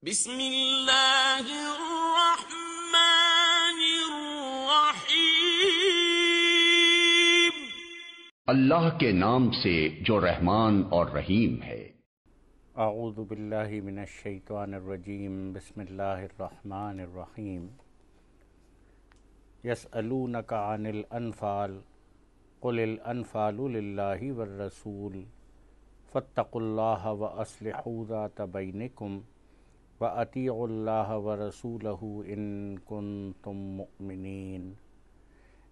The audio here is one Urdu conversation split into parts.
بسم اللہ الرحمن الرحیم۔ اللہ کے نام سے جو رحمان اور رحیم ہے۔ اعوذ باللہ من الشیطان الرجیم، بسم اللہ الرحمن الرحیم۔ یسألونک عن الانفال قل الانفال للہ والرسول فاتقوا اللہ واصلحوا ذات بینکم وَأَطِیعُوا اللَّهَ وَرَسُولَهُ إِن كُنتُم مُّؤْمِنِینَ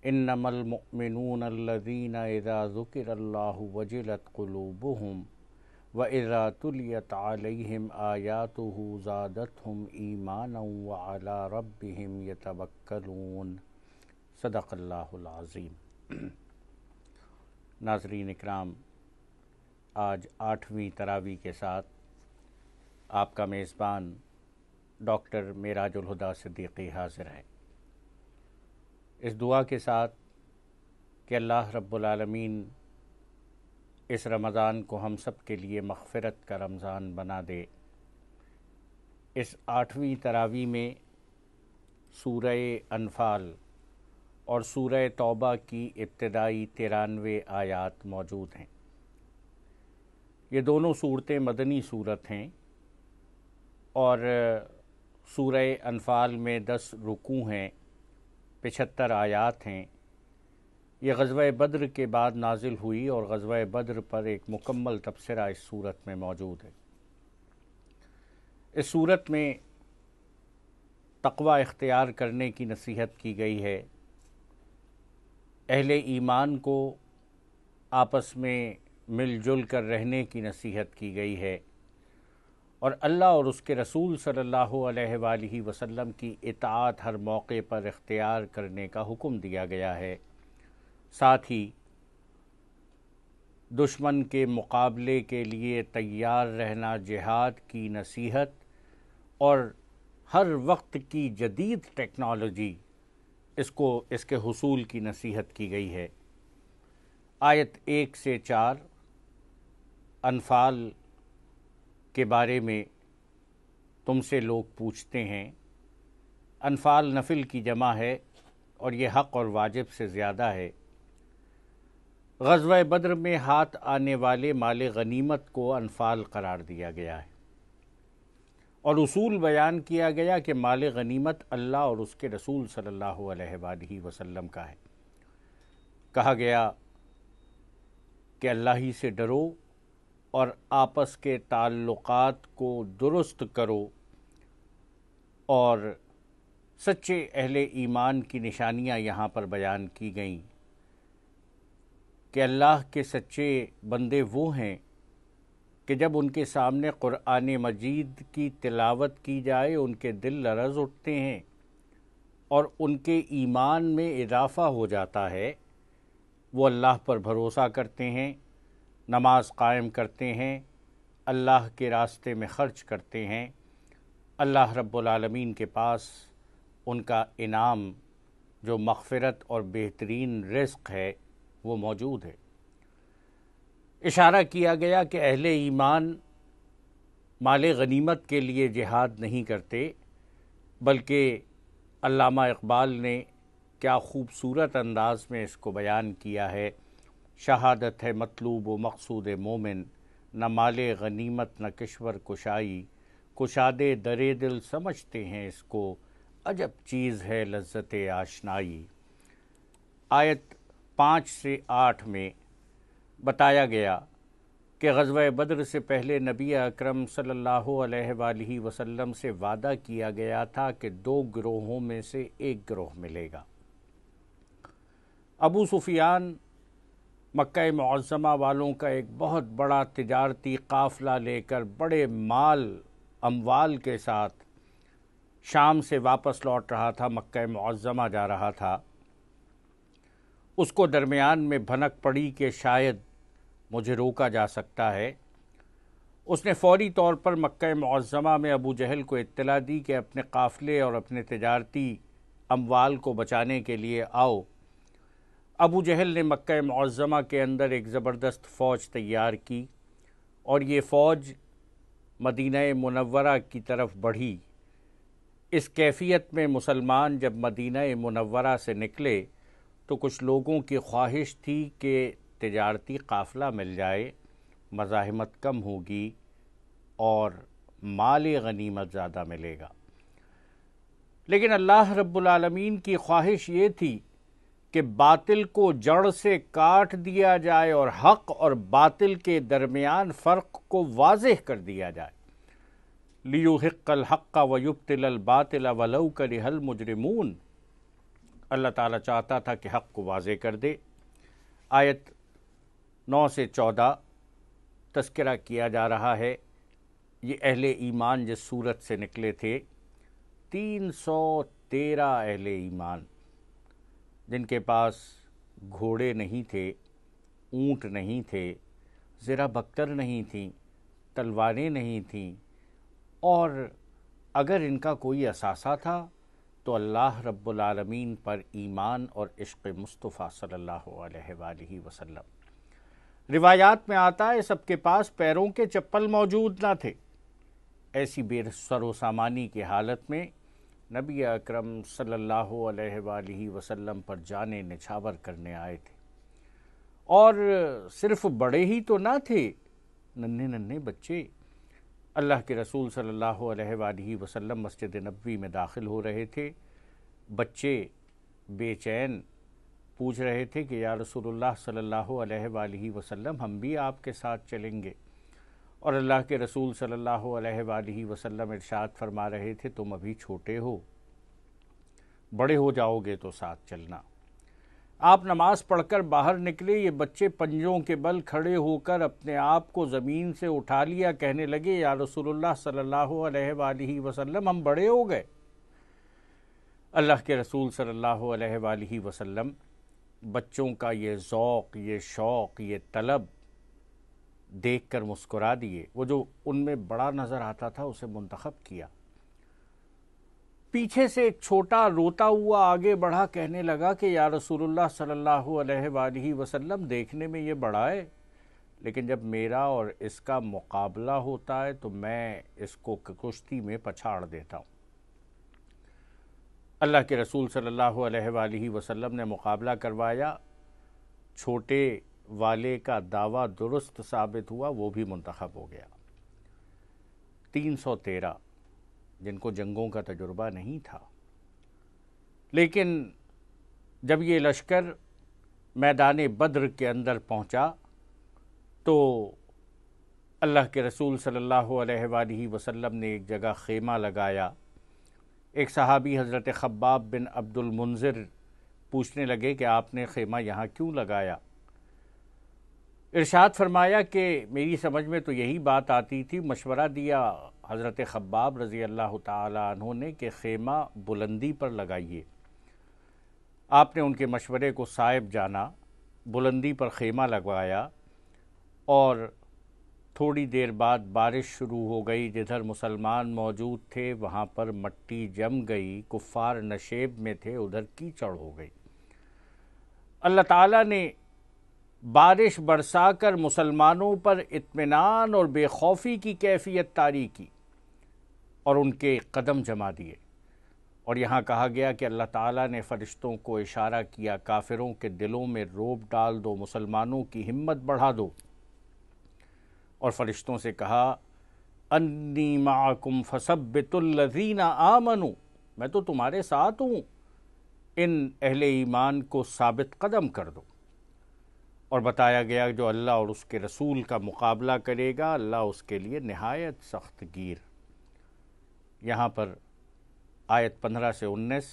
إِنَّمَا الْمُؤْمِنُونَ الَّذِينَ إِذَا ذُكِرَ اللَّهُ وَجِلَتْ قُلُوبُهُمْ وَإِذَا تُلِيَتْ عَلَيْهِمْ آيَاتُهُ زَادَتْهُمْ إِيمَانًا وَعَلَىٰ رَبِّهِمْ يَتَوَكَّلُونَ۔ صدق اللہ العظیم۔ ناظرین اکرام، آج 8ویں تراویح کے ساتھ آپ کا میزبان ڈاکٹر معراج الہدیٰ صدیقی حاضر ہے، اس دعا کے ساتھ کہ اللہ رب العالمین اس رمضان کو ہم سب کے لیے مغفرت کا رمضان بنا دے۔ اس 8ویں تراویح میں سورہ انفال اور سورہ توبہ کی ابتدائی 93 آیات موجود ہیں۔ یہ دونوں صورتیں مدنی صورت ہیں اور سورہ انفال میں 10 رکوع ہیں، 75 آیات ہیں۔ یہ غزوہ بدر کے بعد نازل ہوئی اور غزوہ بدر پر ایک مکمل تبصرہ اس صورت میں موجود ہے۔ اس صورت میں تقوی اختیار کرنے کی نصیحت کی گئی ہے، اہل ایمان کو آپس میں مل جل کر رہنے کی نصیحت کی گئی ہے، اور اللہ اور اس کے رسول صلی اللہ علیہ وآلہ وسلم کی اطاعت ہر موقع پر اختیار کرنے کا حکم دیا گیا ہے۔ ساتھ ہی دشمن کے مقابلے کے لیے تیار رہنا، جہاد کی نصیحت اور ہر وقت کی جدید ٹیکنالوجی اس کے حصول کی نصیحت کی گئی ہے۔ آیت 1 سے 4 انفال کے بارے میں تم سے لوگ پوچھتے ہیں۔ انفال نفل کی جمع ہے اور یہ حق اور واجب سے زیادہ ہے۔ غزوہ بدر میں ہاتھ آنے والے مال غنیمت کو انفال قرار دیا گیا ہے، اور اصول بیان کیا گیا کہ مال غنیمت اللہ اور اس کے رسول صلی اللہ علیہ وآلہ وسلم کا ہے۔ کہا گیا کہ اللہ ہی سے ڈرو اور آپس کے تعلقات کو درست کرو، اور سچے اہل ایمان کی نشانیاں یہاں پر بیان کی گئیں کہ اللہ کے سچے بندے وہ ہیں کہ جب ان کے سامنے قرآن مجید کی تلاوت کی جائے ان کے دل لرز اٹھتے ہیں اور ان کے ایمان میں اضافہ ہو جاتا ہے۔ وہ اللہ پر بھروسہ کرتے ہیں، نماز قائم کرتے ہیں، اللہ کے راستے میں خرچ کرتے ہیں، اللہ رب العالمین کے پاس ان کا انعام جو مغفرت اور بہترین رزق ہے وہ موجود ہے۔ اشارہ کیا گیا کہ اہل ایمان مال غنیمت کے لیے جہاد نہیں کرتے، بلکہ علامہ اقبال نے کیا خوبصورت انداز میں اس کو بیان کیا ہے۔ شہادت ہے مطلوب و مقصود مومن، نہ مال غنیمت نہ کشور کشائی، کشادے در دل سمجھتے ہیں اس کو، عجب چیز ہے لذت آشنائی۔ آیت 5 سے 8 میں بتایا گیا کہ غزوہ بدر سے پہلے نبی اکرم صلی اللہ علیہ وآلہ وسلم سے وعدہ کیا گیا تھا کہ 2 گروہوں میں سے ایک گروہ ملے گا۔ ابو سفیان مکہ معظمہ والوں کا ایک بہت بڑا تجارتی قافلہ لے کر بڑے مال اموال کے ساتھ شام سے واپس لوٹ رہا تھا، مکہ معظمہ جا رہا تھا۔ اس کو درمیان میں بھنک پڑی کہ شاید مجھے روکا جا سکتا ہے۔ اس نے فوری طور پر مکہ معظمہ میں ابو جہل کو اطلاع دی کہ اپنے قافلے اور اپنے تجارتی اموال کو بچانے کے لیے آؤ۔ ابو جہل نے مکہ معظمہ کے اندر ایک زبردست فوج تیار کی، اور یہ فوج مدینہ منورہ کی طرف بڑھی۔ اس کیفیت میں مسلمان جب مدینہ منورہ سے نکلے تو کچھ لوگوں کی خواہش تھی کہ تجارتی قافلہ مل جائے، مزاحمت کم ہوگی اور مال غنیمت زیادہ ملے گا۔ لیکن اللہ رب العالمین کی خواہش یہ تھی کہ باطل کو جڑ سے کاٹ دیا جائے اور حق اور باطل کے درمیان فرق کو واضح کر دیا جائے۔ لِيُحِقَّ الْحَقَّ وَيُبْطِلَ الْبَاطِلَ وَلَوْ كَرِهَ الْمُجْرِمُونَ۔ اللہ تعالیٰ چاہتا تھا کہ حق کو واضح کر دے۔ آیت 9 سے 14 تذکرہ کیا جا رہا ہے، یہ اہل ایمان جس صورت سے نکلے تھے، 313 اہل ایمان جن کے پاس گھوڑے نہیں تھے، اونٹ نہیں تھے، زرہ بکر نہیں تھیں، تلواریں نہیں تھیں، اور اگر ان کا کوئی اثاثہ تھا تو اللہ رب العالمین پر ایمان اور عشق مصطفیٰ صلی اللہ علیہ وآلہ وسلم۔ روایات میں آتا ہے سب کے پاس پیروں کے چپل موجود نہ تھے۔ ایسی بے سر و سامانی کی حالت میں نبی اکرم صلی اللہ علیہ وآلہ وسلم پر جان نچھاور کرنے آئے تھے، اور صرف بڑے ہی تو نہ تھے، ننھے ننھے بچے۔ اللہ کے رسول صلی اللہ علیہ وآلہ وسلم مسجد نبوی میں داخل ہو رہے تھے، بچے بے چین پوچھ رہے تھے کہ یا رسول اللہ صلی اللہ علیہ وآلہ وسلم ہم بھی آپ کے ساتھ چلیں گے، اور اللہ کے رسول صلی اللہ علیہ وآلہ وسلم ارشاد فرما رہے تھے تم ابھی چھوٹے ہو، بڑے ہو جاؤ گے تو ساتھ چلنا۔ آپ نماز پڑھ کر باہر نکلے، یہ بچے پنجوں کے بل کھڑے ہو کر اپنے آپ کو زمین سے اٹھا لیا، کہنے لگے یا رسول اللہ صلی اللہ علیہ وآلہ وسلم ہم بڑے ہو گئے۔ اللہ کے رسول صلی اللہ علیہ وآلہ وسلم بچوں کا یہ ذوق، یہ شوق، یہ طلب دیکھ کر مسکرا دیے۔ وہ جو ان میں بڑا نظر آتا تھا اسے منتخب کیا۔ پیچھے سے ایک چھوٹا روتا ہوا آگے بڑھا، کہنے لگا کہ یا رسول اللہ صلی اللہ علیہ وآلہ وسلم دیکھنے میں یہ بڑا ہے، لیکن جب میرا اور اس کا مقابلہ ہوتا ہے تو میں اس کو کشتی میں پچھاڑ دیتا ہوں۔ اللہ کے رسول صلی اللہ علیہ وآلہ وسلم نے مقابلہ کروایا، چھوٹے والے کا دعویٰ درست ثابت ہوا، وہ بھی منتخب ہو گیا۔ 313 جن کو جنگوں کا تجربہ نہیں تھا، لیکن جب یہ لشکر میدان بدر کے اندر پہنچا تو اللہ کے رسول صلی اللہ علیہ وآلہ وسلم نے ایک جگہ خیمہ لگایا۔ ایک صحابی حضرت خباب بن عبد المنذر پوچھنے لگے کہ آپ نے خیمہ یہاں کیوں لگایا؟ ارشاد فرمایا کہ میری سمجھ میں تو یہی بات آتی تھی، مشورہ دیا حضرت خباب رضی اللہ تعالی عنہ نے کہ خیمہ بلندی پر لگائیے۔ آپ نے ان کے مشورے کو صائب جانا، بلندی پر خیمہ لگوایا، اور تھوڑی دیر بعد بارش شروع ہو گئی۔ جدھر مسلمان موجود تھے وہاں پر مٹی جم گئی، کفار نشیب میں تھے، ادھر کیچڑ ہو گئی۔ اللہ تعالیٰ نے بارش برسا کر مسلمانوں پر اطمینان اور بے خوفی کی کیفیت طاری کی اور ان کے قدم جما دیے۔ اور یہاں کہا گیا کہ اللہ تعالیٰ نے فرشتوں کو اشارہ کیا کافروں کے دلوں میں رعب ڈال دو، مسلمانوں کی ہمت بڑھا دو، اور فرشتوں سے کہا انی معکم فثبتوا الذین آمنوا، میں تو تمہارے ساتھ ہوں، ان اہل ایمان کو ثابت قدم کر دو۔ اور بتایا گیا جو اللہ اور اس کے رسول کا مقابلہ کرے گا اللہ اس کے لیے نہایت سخت گیر۔ یہاں پر آیت 15 سے 19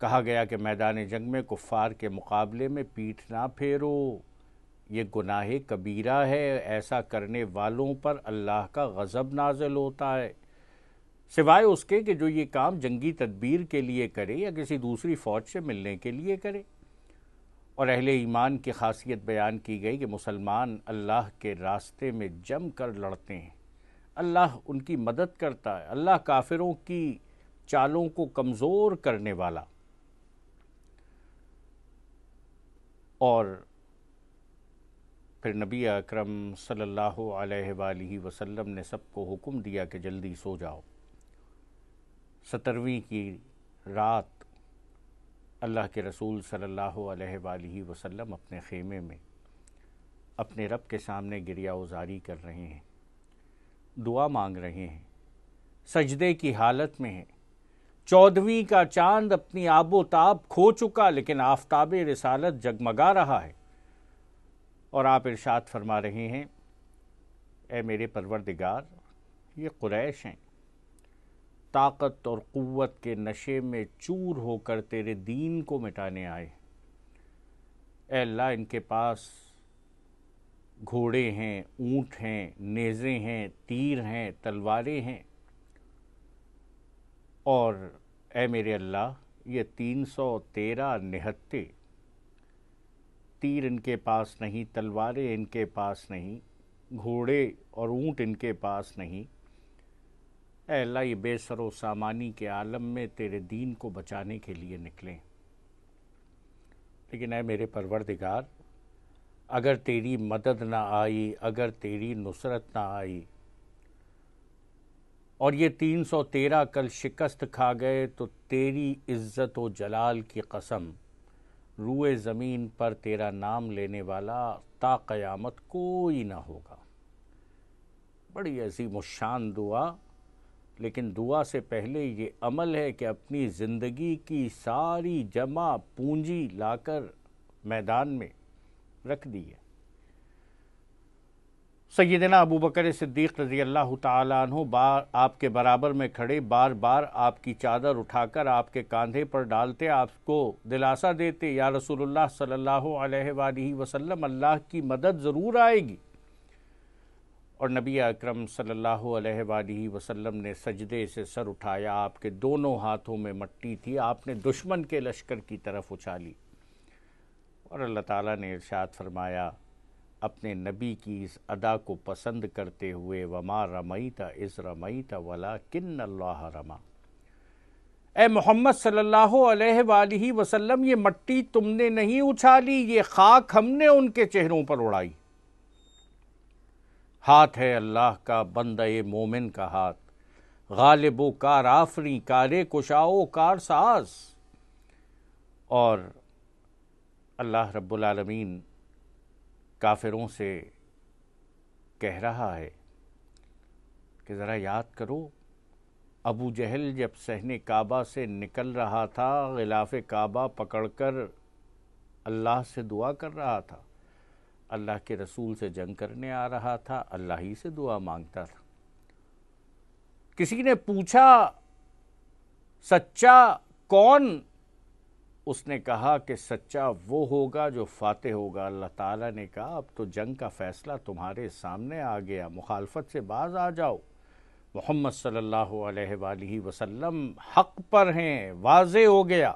کہا گیا کہ میدان جنگ میں کفار کے مقابلے میں پیٹھ نہ پھیرو، یہ گناہ کبیرہ ہے، ایسا کرنے والوں پر اللہ کا غضب نازل ہوتا ہے، سوائے اس کے کہ جو یہ کام جنگی تدبیر کے لیے کرے یا کسی دوسری فوج سے ملنے کے لیے کرے۔ اور اہل ایمان کی خاصیت بیان کی گئی کہ مسلمان اللہ کے راستے میں جم کر لڑتے ہیں، اللہ ان کی مدد کرتا ہے، اللہ کافروں کی چالوں کو کمزور کرنے والا۔ اور پھر نبی اکرم صلی اللہ علیہ وآلہ وسلم نے سب کو حکم دیا کہ جلدی سو جاؤ۔ 17ویں کی رات اللہ کے رسول صلی اللہ علیہ وآلہ وسلم اپنے خیمے میں اپنے رب کے سامنے گریہ وزاری کر رہے ہیں، دعا مانگ رہے ہیں، سجدے کی حالت میں ہیں۔ 14ویں کا چاند اپنی آب و تاب کھو چکا، لیکن آفتاب رسالت جگمگا رہا ہے، اور آپ ارشاد فرما رہے ہیں، اے میرے پروردگار، یہ قریش ہیں، طاقت اور قوت کے نشے میں چور ہو کر تیرے دین کو مٹانے آئے۔ اے اللہ، ان کے پاس گھوڑے ہیں، اونٹ ہیں، نیزے ہیں، تیر ہیں، تلواریں ہیں، اور اے میرے اللہ، یہ 313 نہتے، تیر ان کے پاس نہیں، تلواریں ان کے پاس نہیں، گھوڑے اور اونٹ ان کے پاس نہیں۔ اے اللہ، یہ بے سر و سامانی کے عالم میں تیرے دین کو بچانے کے لیے نکلیں، لیکن اے میرے پروردگار، اگر تیری مدد نہ آئی، اگر تیری نصرت نہ آئی اور یہ 313 کل شکست کھا گئے، تو تیری عزت و جلال کی قسم، روئے زمین پر تیرا نام لینے والا تا قیامت کوئی نہ ہوگا۔ بڑی عظیم الشان دعا، لیکن دعا سے پہلے یہ عمل ہے کہ اپنی زندگی کی ساری جمع پونجی لا کر میدان میں رکھ دی ہے۔ سیدنا ابو بکر صدیق رضی اللہ تعالیٰ عنہ آپ کے برابر میں کھڑے بار بار آپ کی چادر اٹھا کر آپ کے کاندھے پر ڈالتے، آپ کو دلاسا دیتے، یا رسول اللہ صلی اللہ علیہ وآلہ وسلم، اللہ کی مدد ضرور آئے گی۔ اور نبی اکرم صلی اللہ علیہ وآلہ وسلم نے سجدے سے سر اٹھایا، آپ کے دونوں ہاتھوں میں مٹی تھی، آپ نے دشمن کے لشکر کی طرف اچھالی، اور اللہ تعالیٰ نے ارشاد فرمایا اپنے نبی کی اس ادا کو پسند کرتے ہوئے، وَمَا رَمَيْتَ إِذْ رَمَيْتَ وَلَكِنَّ اللَّهَ رَمَى۔ اے محمد صلی اللہ علیہ وآلہ وسلم، یہ مٹی تم نے نہیں اچھالی، یہ خاک ہم نے ان کے چہروں پر اڑائی۔ ہاتھ ہے اللہ کا، بندہ مومن کا ہاتھ، غالب و کار آفری، کارے کشاؤ کار ساز۔ اور اللہ رب العالمین کافروں سے کہہ رہا ہے کہ ذرا یاد کرو، ابو جہل جب صحن کعبہ سے نکل رہا تھا، غلاف کعبہ پکڑ کر اللہ سے دعا کر رہا تھا، اللہ کے رسول سے جنگ کرنے آ رہا تھا، اللہ ہی سے دعا مانگتا تھا۔ کسی نے پوچھا سچا کون؟ اس نے کہا کہ سچا وہ ہوگا جو فاتح ہوگا۔ اللہ تعالیٰ نے کہا اب تو جنگ کا فیصلہ تمہارے سامنے آ گیا، مخالفت سے باز آ جاؤ۔ محمد صلی اللہ علیہ وآلہ وسلم حق پر ہیں، واضح ہو گیا۔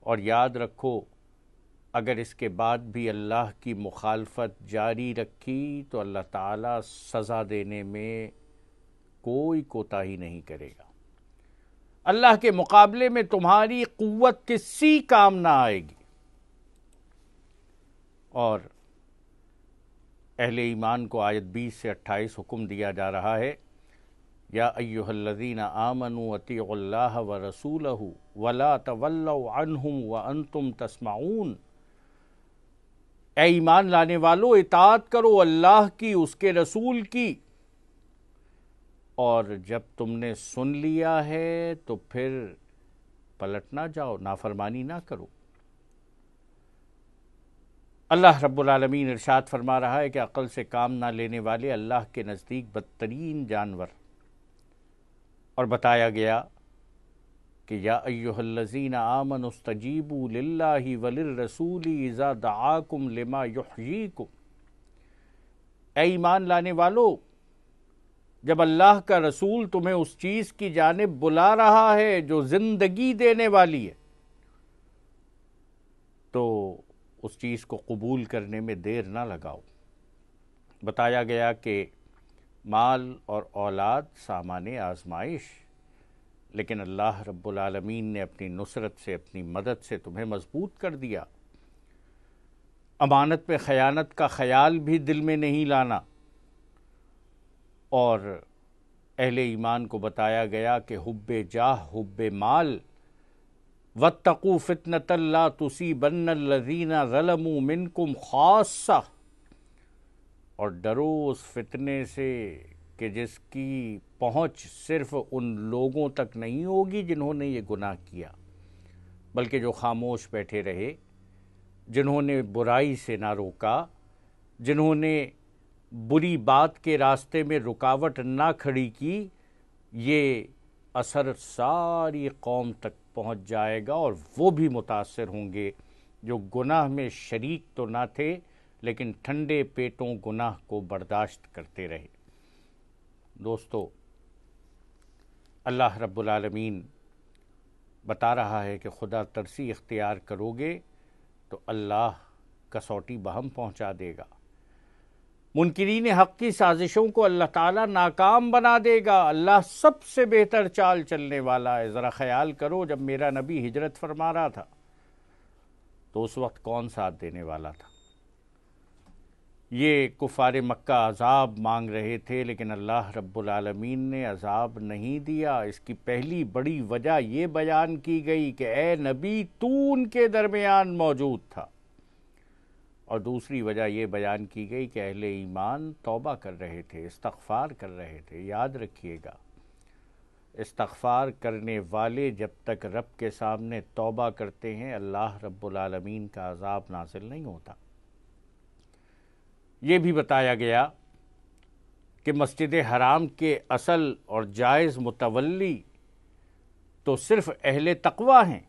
اور یاد رکھو، اگر اس کے بعد بھی اللہ کی مخالفت جاری رکھی تو اللہ تعالیٰ سزا دینے میں کوئی کوتاہی نہیں کرے گا۔ اللہ کے مقابلے میں تمہاری قوت کسی کام نہ آئے گی۔ اور اہل ایمان کو آیت 20 سے 28 حکم دیا جا رہا ہے، یا ایھا الذین آمنوا اطیعوا اللہ ورسولہ ولا تولوا عنہم وانتم تسمعون۔ اے ایمان لانے والو، اطاعت کرو اللہ کی، اس کے رسول کی، اور جب تم نے سن لیا ہے تو پھر پلٹ نہ جاؤ، نافرمانی نہ کرو۔ اللہ رب العالمین ارشاد فرما رہا ہے کہ عقل سے کام نہ لینے والے اللہ کے نزدیک بدترین جانور، اور بتایا گیا کہ یا ایھا الذین آمنوا استجیبوا للہ وللرسول اذا دعاکم لما یحییکم۔ اے ایمان لانے والو، جب اللہ کا رسول تمہیں اس چیز کی جانب بلا رہا ہے جو زندگی دینے والی ہے، تو اس چیز کو قبول کرنے میں دیر نہ لگاؤ۔ بتایا گیا کہ مال اور اولاد سامان آزمائش، لیکن اللہ رب العالمین نے اپنی نصرت سے، اپنی مدد سے تمہیں مضبوط کر دیا۔ امانت پہ خیانت کا خیال بھی دل میں نہیں لانا، اور اہل ایمان کو بتایا گیا کہ حب جاہ، حب مال، واتقوا فتنة لا تصیبن الذین ظلموا منکم خاصہ، اور ڈرو اس فتنے سے کہ جس کی پہنچ صرف ان لوگوں تک نہیں ہوگی جنہوں نے یہ گناہ کیا، بلکہ جو خاموش بیٹھے رہے، جنہوں نے برائی سے نہ روکا، جنہوں نے بری بات کے راستے میں رکاوٹ نہ کھڑی کی، یہ اثر ساری قوم تک پہنچ جائے گا، اور وہ بھی متاثر ہوں گے جو گناہ میں شریک تو نہ تھے لیکن ٹھنڈے پیٹوں گناہ کو برداشت کرتے رہے۔ دوستو، اللہ رب العالمین بتا رہا ہے کہ خدا ترسی اختیار کرو گے تو اللہ کسوٹی بہم پہنچا دے گا، منکرین حق کی سازشوں کو اللہ تعالیٰ ناکام بنا دے گا۔ اللہ سب سے بہتر چال چلنے والا ہے۔ ذرا خیال کرو، جب میرا نبی ہجرت فرما رہا تھا تو اس وقت کون ساتھ دینے والا تھا؟ یہ کفار مکہ عذاب مانگ رہے تھے، لیکن اللہ رب العالمین نے عذاب نہیں دیا۔ اس کی پہلی بڑی وجہ یہ بیان کی گئی کہ اے نبی تو ان کے درمیان موجود تھا، اور دوسری وجہ یہ بیان کی گئی کہ اہل ایمان توبہ کر رہے تھے، استغفار کر رہے تھے۔ یاد رکھیے گا، استغفار کرنے والے جب تک رب کے سامنے توبہ کرتے ہیں، اللہ رب العالمین کا عذاب نازل نہیں ہوتا۔ یہ بھی بتایا گیا کہ مسجد حرام کے اصل اور جائز متولی تو صرف اہل تقوی ہیں۔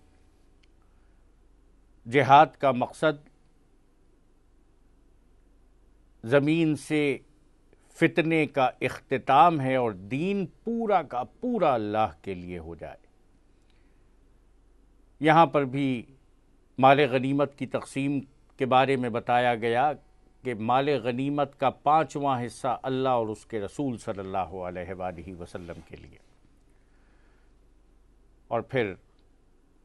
جہاد کا مقصد زمین سے فتنے کا اختتام ہے اور دین پورا کا پورا اللہ کے لیے ہو جائے۔ یہاں پر بھی مال غنیمت کی تقسیم کے بارے میں بتایا گیا کہ مال غنیمت کا 5واں حصہ اللہ اور اس کے رسول صلی اللہ علیہ وآلہ وسلم کے لیے، اور پھر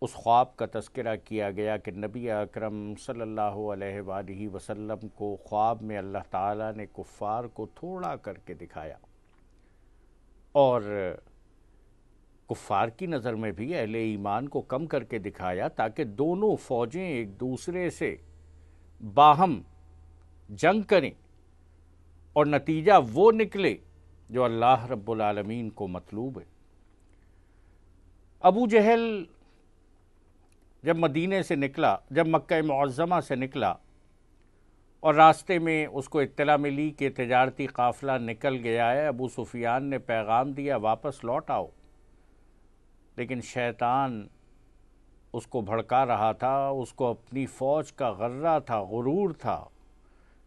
اس خواب کا تذکرہ کیا گیا کہ نبی اکرم صلی اللہ علیہ وآلہ وسلم کو خواب میں اللہ تعالیٰ نے کفار کو تھوڑا کر کے دکھایا، اور کفار کی نظر میں بھی اہل ایمان کو کم کر کے دکھایا تاکہ دونوں فوجیں ایک دوسرے سے باہم جنگ کریں اور نتیجہ وہ نکلے جو اللہ رب العالمین کو مطلوب ہے۔ ابو جہل جب مدینے سے نکلا، جب مکہ معظمہ سے نکلا اور راستے میں اس کو اطلاع ملی کہ تجارتی قافلہ نکل گیا ہے، ابو سفیان نے پیغام دیا واپس لوٹ آؤ، لیکن شیطان اس کو بھڑکا رہا تھا، اس کو اپنی فوج کا غرہ تھا، غرور تھا۔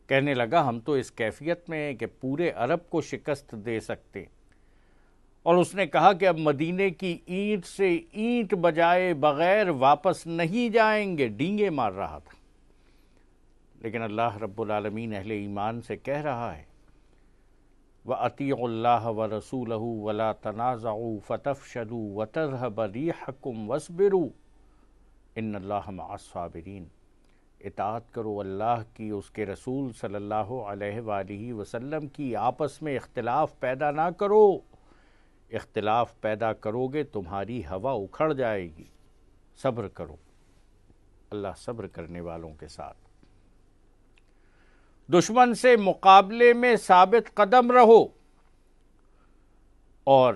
کہنے لگا ہم تو اس کیفیت میں ہیں کہ پورے عرب کو شکست دے سکتے، اور اس نے کہا کہ اب مدینے کی اینٹ سے اینٹ بجائے بغیر واپس نہیں جائیں گے، ڈینگے مار رہا تھا۔ لیکن اللہ رب العالمین اہل ایمان سے کہہ رہا ہے وَأَطِيعُوا اللَّهَ وَرَسُولَهُ وَلَا تَنَازَعُوا فَتَفْشَلُوا وَتَذْهَبَ رِيحُكُمْ وَاصْبِرُوا إِنَّ اللَّهَ مَعَ الصَّابِرِينَ۔ اطاعت کرو اللہ کی، اس کے رسول صلی اللہ علیہ وآلہ وسلم کی، آپس میں اختلاف پیدا نہ کرو، اختلاف پیدا کرو گے تمہاری ہوا اکھڑ جائے گی۔ صبر کرو، اللہ صبر کرنے والوں کے ساتھ۔ دشمن سے مقابلے میں ثابت قدم رہو، اور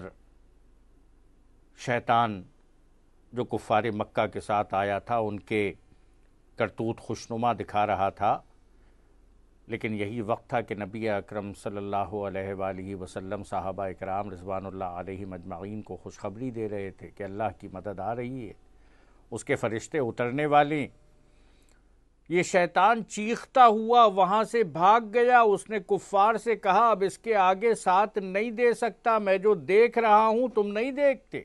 شیطان جو کفار مکہ کے ساتھ آیا تھا ان کے کرتوت خوشنما دکھا رہا تھا، لیکن یہی وقت تھا کہ نبی اکرم صلی اللہ علیہ وآلہ وسلم صحابہ اکرام رضوان اللہ علیہم اجمعین کو خوشخبری دے رہے تھے کہ اللہ کی مدد آ رہی ہے، اس کے فرشتے اترنے والے۔ یہ شیطان چیختا ہوا وہاں سے بھاگ گیا، اس نے کفار سے کہا اب اس کے آگے ساتھ نہیں دے سکتا، میں جو دیکھ رہا ہوں تم نہیں دیکھتے۔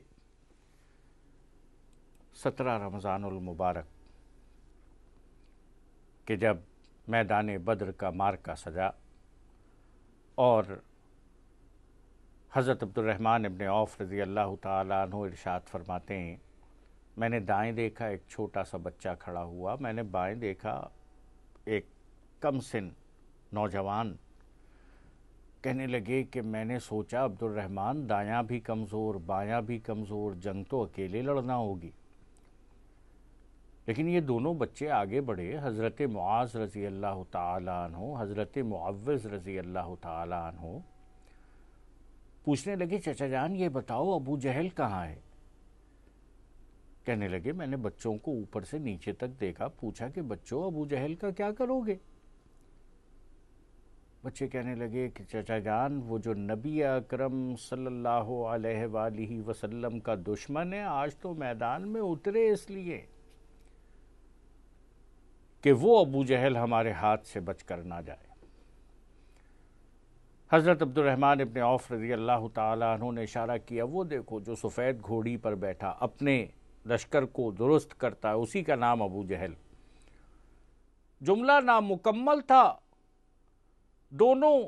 17 رمضان المبارک کہ جب میدان بدر کا مارکا سجا اور حضرت عبد الرحمن ابن عوف رضی اللہ تعالیٰ عنہ ارشاد فرماتے ہیں میں نے دائیں دیکھا ایک چھوٹا سا بچہ کھڑا ہوا، میں نے بائیں دیکھا ایک کم سن نوجوان کہنے لگے کہ میں نے سوچا عبد الرحمن دایاں بھی کمزور بایاں بھی کمزور، جنگ تو اکیلے لڑنا ہوگی، لیکن یہ دونوں بچے آگے بڑھے۔ حضرت معاذ رضی اللہ تعالیٰ عنہ، حضرت معوذ رضی اللہ تعالیٰ عنہ پوچھنے لگے چچا جان یہ بتاؤ ابو جہل کہاں ہے؟ کہنے لگے میں نے بچوں کو اوپر سے نیچے تک دیکھا، پوچھا کہ بچوں ابو جہل کا کیا کرو گے؟ بچے کہنے لگے کہ چچا جان وہ جو نبی اکرم صلی اللہ علیہ وآلہ وسلم کا دشمن ہے، آج تو میدان میں اترے اس لیے کہ وہ ابو جہل ہمارے ہاتھ سے بچ کر نہ جائے۔ حضرت عبد الرحمن ابن عوف رضی اللہ تعالیٰ عنہ نے اشارہ کیا، وہ دیکھو جو سفید گھوڑی پر بیٹھا اپنے لشکر کو درست کرتا ہے، اسی کا نام ابو جہل۔ جملہ نامکمل تھا، دونوں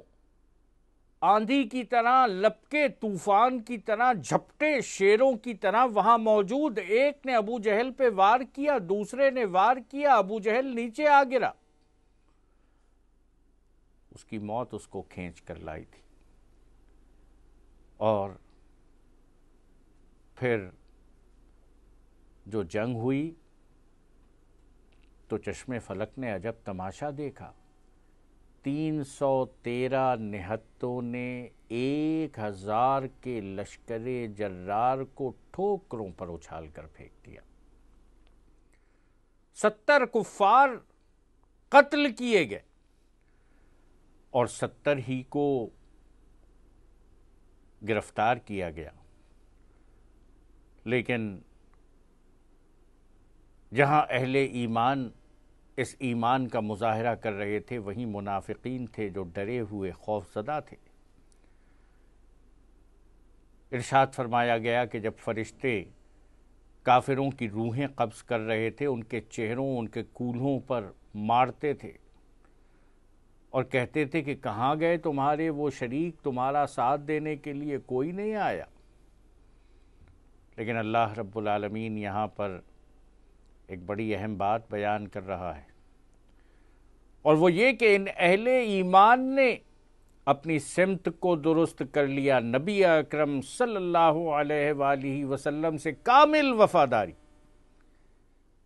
آندھی کی طرح، لپکے طوفان کی طرح، جھپٹے شیروں کی طرح وہاں موجود۔ ایک نے ابو جہل پہ وار کیا، دوسرے نے وار کیا، ابو جہل نیچے آ گرا، اس کی موت اس کو کھینچ کر لائی تھی۔ اور پھر جو جنگ ہوئی تو چشم فلک نے عجب تماشا دیکھا، 313 نہتوں نے 1000 کے لشکر جرار کو ٹھوکروں پر اچھال کر پھینک دیا۔ 70 کفار قتل کیے گئے اور 70 ہی کو گرفتار کیا گیا، لیکن جہاں اہل ایمان اس ایمان کا مظاہرہ کر رہے تھے، وہیں منافقین تھے جو ڈرے ہوئے خوف زدہ تھے۔ ارشاد فرمایا گیا کہ جب فرشتے کافروں کی روحیں قبض کر رہے تھے، ان کے چہروں، ان کے کولہوں پر مارتے تھے اور کہتے تھے کہ کہاں گئے تمہارے وہ شریک، تمہارا ساتھ دینے کے لیے کوئی نہیں آیا۔ لیکن اللہ رب العالمین یہاں پر ایک بڑی اہم بات بیان کر رہا ہے، اور وہ یہ کہ ان اہل ایمان نے اپنی سمت کو درست کر لیا، نبی اکرم صلی اللہ علیہ وآلہ وسلم سے کامل وفاداری،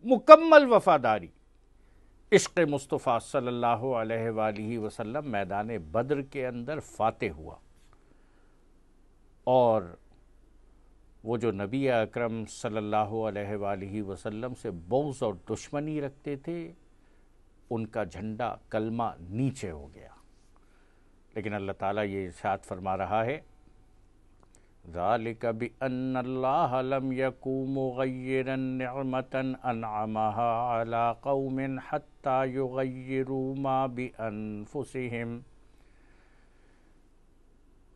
مکمل وفاداری۔ عشق مصطفیٰ صلی اللہ علیہ وآلہ وسلم میدان بدر کے اندر فاتح ہوا، اور وہ جو نبی اکرم صلی اللہ علیہ وآلہ وسلم سے بغض اور دشمنی رکھتے تھے، ان کا جھنڈا کلمہ نیچے ہو گیا۔ لیکن اللہ تعالیٰ یہ ارشاد فرما رہا ہے، ذَلِكَ بِأَنَّ اللَّهَ لَمْ يَكُن مُغَيِّرًا نِعْمَةً أَنْعَمَهَا عَلَىٰ قَوْمٍ حَتَّىٰ يُغَيِّرُوا مَا بِأَنفُسِهِمْ۔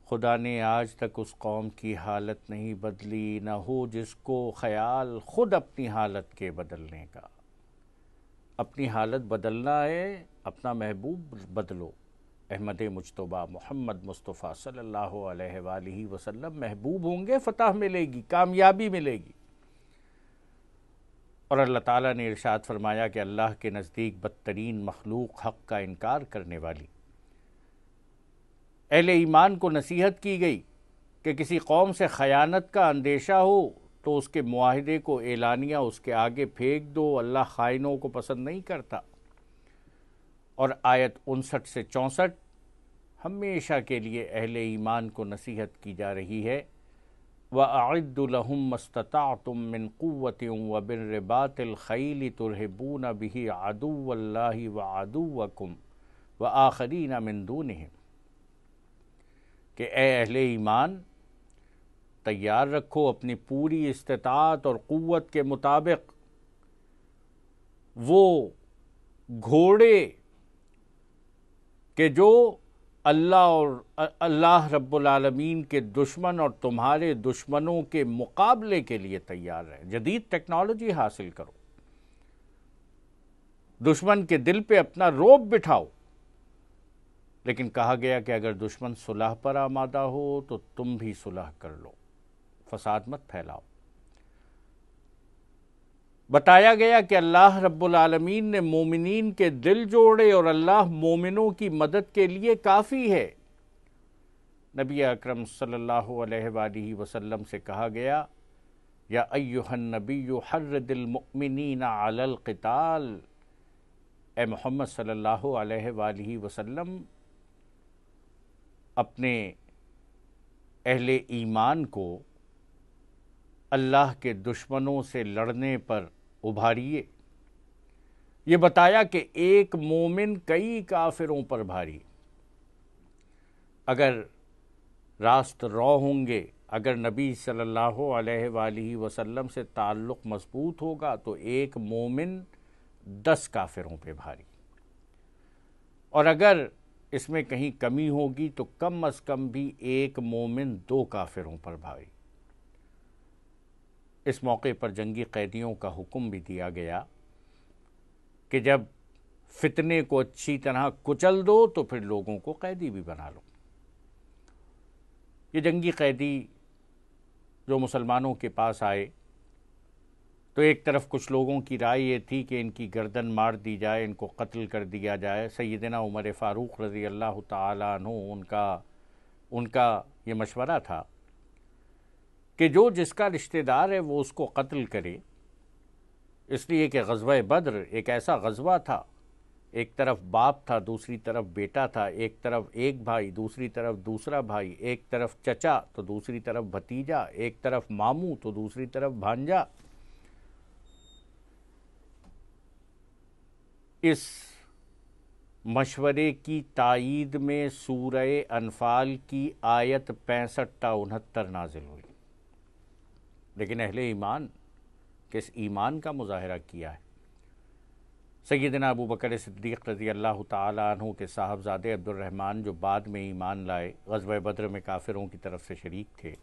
خدا نے آج تک اس قوم کی حالت نہیں بدلی، نہ ہو جس کو خیال خود اپنی حالت کے بدلنے کا۔ اپنی حالت بدلنا ہے، اپنا محبوب بدلو۔ احمد مجتبیٰ محمد مصطفیٰ صلی اللہ علیہ وآلہ وسلم محبوب ہوں گے، فتح ملے گی، کامیابی ملے گی۔ اور اللہ تعالیٰ نے ارشاد فرمایا کہ اللہ کے نزدیک بدترین مخلوق حق کا انکار کرنے والی۔ اہل ایمان کو نصیحت کی گئی کہ کسی قوم سے خیانت کا اندیشہ ہو تو اس کے معاہدے کو اعلانیہ اس کے آگے پھینک دو، اللہ خائنوں کو پسند نہیں کرتا۔ اور آیت 59 سے 64 ہمیشہ کے لیے اہل ایمان کو نصیحت کی جا رہی ہے، وَأَعِدُّ لَهُم مَّا اسْتَطَعْتُم مِّن قُوَّةٍ وَبِالرِّبَاطِ الْخَيْلِ تُرْهِبُونَ بِهِ عَدُوَّ اللَّهِ وَعَدُوَّكُمْ وَآخَرِينَ مِن دُونِهِمْ، کہ اے اہل ایمان تیار رکھو اپنی پوری استطاعت اور قوت کے مطابق وہ گھوڑے کہ جو اللہ رب العالمین کے دشمن اور تمہارے دشمنوں کے مقابلے کے لیے تیار رہے۔ جدید ٹیکنالوجی حاصل کرو، دشمن کے دل پہ اپنا رعب بٹھاؤ، لیکن کہا گیا کہ اگر دشمن صلح پر آمادہ ہو تو تم بھی صلح کر لو، فساد مت پھیلاؤ۔ بتایا گیا کہ اللہ رب العالمین نے مومنین کے دل جوڑے اور اللہ مومنوں کی مدد کے لیے کافی ہے۔ نبی اکرم صلی اللہ علیہ وآلہ وسلم سے کہا گیا، یا ایھا النبی حرض المؤمنین علی القتال، اے محمد صلی اللہ علیہ وآلہ وسلم اپنے اہل ایمان کو اللہ کے دشمنوں سے لڑنے پر ابھاریے۔ یہ بتایا کہ ایک مومن کئی کافروں پر بھاری۔ اگر راست رو ہوں گے، اگر نبی صلی اللہ علیہ وآلہ وسلم سے تعلق مضبوط ہوگا تو ایک مومن 10 کافروں پہ بھاری، اور اگر اس میں کہیں کمی ہوگی تو کم از کم بھی ایک مومن 2 کافروں پر بھاری۔ اس موقع پر جنگی قیدیوں کا حکم بھی دیا گیا کہ جب فتنے کو اچھی طرح کچل دو تو پھر لوگوں کو قیدی بھی بنا لو۔ یہ جنگی قیدی جو مسلمانوں کے پاس آئے تو ایک طرف کچھ لوگوں کی رائے یہ تھی کہ ان کی گردن مار دی جائے، ان کو قتل کر دیا جائے۔ سیدنا عمر فاروق رضی اللہ تعالیٰ عنہ ان کا یہ مشورہ تھا کہ جو جس کا رشتہ دار ہے وہ اس کو قتل کرے، اس لیے کہ غزوہ بدر ایک ایسا غزوہ تھا، ایک طرف باپ تھا، دوسری طرف بیٹا تھا، ایک طرف ایک بھائی، دوسری طرف دوسرا بھائی، ایک طرف چچا تو دوسری طرف بھتیجا، ایک طرف ماموں تو دوسری طرف بھانجا۔ اس مشورے کی تائید میں سورہ انفال کی آیت 65 تا 69 نازل ہوئی۔ لیکن اہل ایمان کس ایمان کا مظاہرہ کیا ہے؟ سیدنا ابو بکر صدیق رضی اللہ تعالیٰ عنہ کے صاحبزادے عبد الرحمن جو بعد میں ایمان لائے، غزوہ بدر میں کافروں کی طرف سے شریک تھے،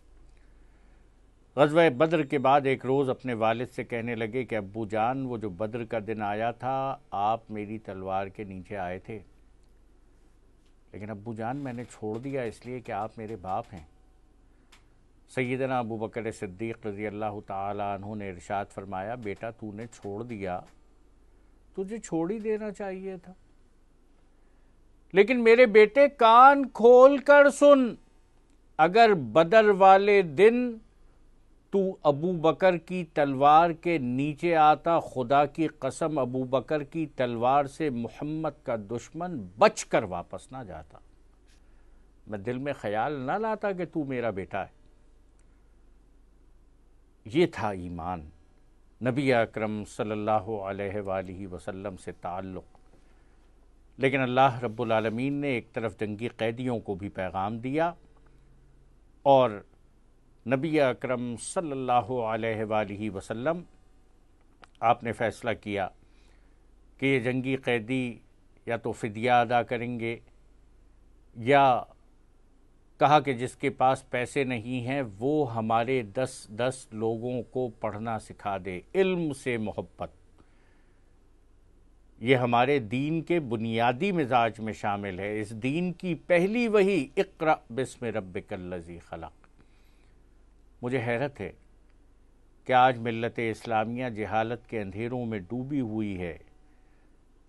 غزوہ بدر کے بعد ایک روز اپنے والد سے کہنے لگے کہ ابو جان، وہ جو بدر کا دن آیا تھا آپ میری تلوار کے نیچے آئے تھے، لیکن ابو جان میں نے چھوڑ دیا اس لیے کہ آپ میرے باپ ہیں۔ سیدنا ابو بکر صدیق رضی اللہ تعالیٰ عنہ نے ارشاد فرمایا، بیٹا تو نے چھوڑ دیا، تجھے چھوڑ ہی دینا چاہیے تھا، لیکن میرے بیٹے کان کھول کر سن، اگر بدر والے دن تو ابو بکر کی تلوار کے نیچے آتا، خدا کی قسم ابو بکر کی تلوار سے محمد کا دشمن بچ کر واپس نہ جاتا، میں دل میں خیال نہ لاتا کہ تو میرا بیٹا ہے۔ یہ تھا ایمان، نبی اکرم صلی اللہ علیہ وآلہ وسلم سے تعلق۔ لیکن اللہ رب العالمین نے ایک طرف جنگی قیدیوں کو بھی پیغام دیا، اور نبی اکرم صلی اللہ علیہ وآلہ وسلم آپ نے فیصلہ کیا کہ یہ جنگی قیدی یا تو فدیہ ادا کریں گے، یا کہا کہ جس کے پاس پیسے نہیں ہیں وہ ہمارے 10 لوگوں کو پڑھنا سکھا دے، علم سے محبت، یہ ہمارے دین کے بنیادی مزاج میں شامل ہے۔ اس دین کی پہلی وحی اقرأ بسم ربک الذی خلق۔ مجھے حیرت ہے کہ آج ملت اسلامیہ جہالت کے اندھیروں میں ڈوبی ہوئی ہے۔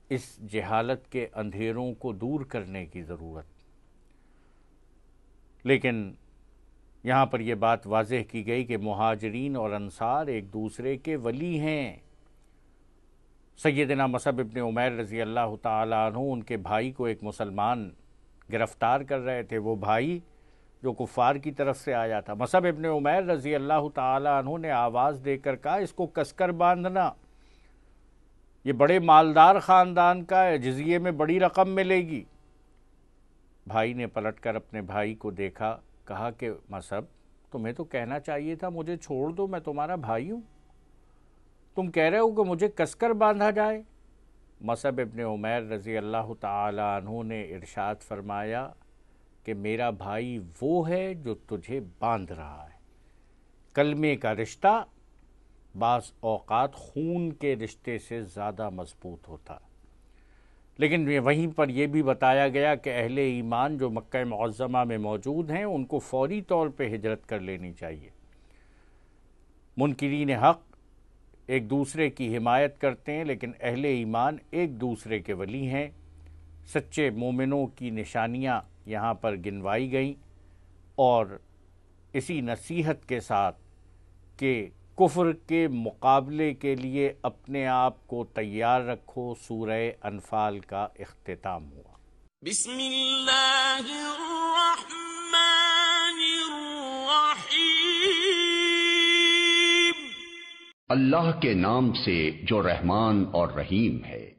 اس جہالت کے اندھیروں کو دور کرنے کی ضرورت، لیکن یہاں پر یہ بات واضح کی گئی کہ مہاجرین اور انصار ایک دوسرے کے ولی ہیں۔ سیدنا مصعب ابن عمیر رضی اللہ تعالیٰ عنہ ان کے بھائی کو ایک مسلمان گرفتار کر رہے تھے، وہ بھائی جو کفار کی طرف سے آیا تھا۔ مصعب ابن عمیر رضی اللہ تعالیٰ عنہ نے آواز دے کر کہا، اس کو کس کر باندھنا، یہ بڑے مالدار خاندان کا ہے، جزیے میں بڑی رقم ملے گی۔ بھائی نے پلٹ کر اپنے بھائی کو دیکھا، کہا کہ مصعب تمہیں تو کہنا چاہیے تھا مجھے چھوڑ دو، میں تمہارا بھائی ہوں، تم کہہ رہے ہو کہ مجھے کس کر باندھا جائے۔ مصعب ابن عمیر رضی اللہ تعالی عنہ نے ارشاد فرمایا کہ میرا بھائی وہ ہے جو تجھے باندھ رہا ہے۔ کلمے کا رشتہ بعض اوقات خون کے رشتے سے زیادہ مضبوط ہوتا، لیکن وہیں پر یہ بھی بتایا گیا کہ اہل ایمان جو مکہ معظمہ میں موجود ہیں ان کو فوری طور پہ ہجرت کر لینی چاہیے۔ منکرین حق ایک دوسرے کی حمایت کرتے ہیں، لیکن اہل ایمان ایک دوسرے کے ولی ہیں۔ سچے مومنوں کی نشانیاں یہاں پر گنوائی گئیں، اور اسی نصیحت کے ساتھ کہ کفر کے مقابلے کے لیے اپنے آپ کو تیار رکھو، سورہ انفال کا اختتام ہوا۔ بسم اللہ الرحمن الرحیم۔ اللہ کے نام سے جو رحمان اور رحیم ہے۔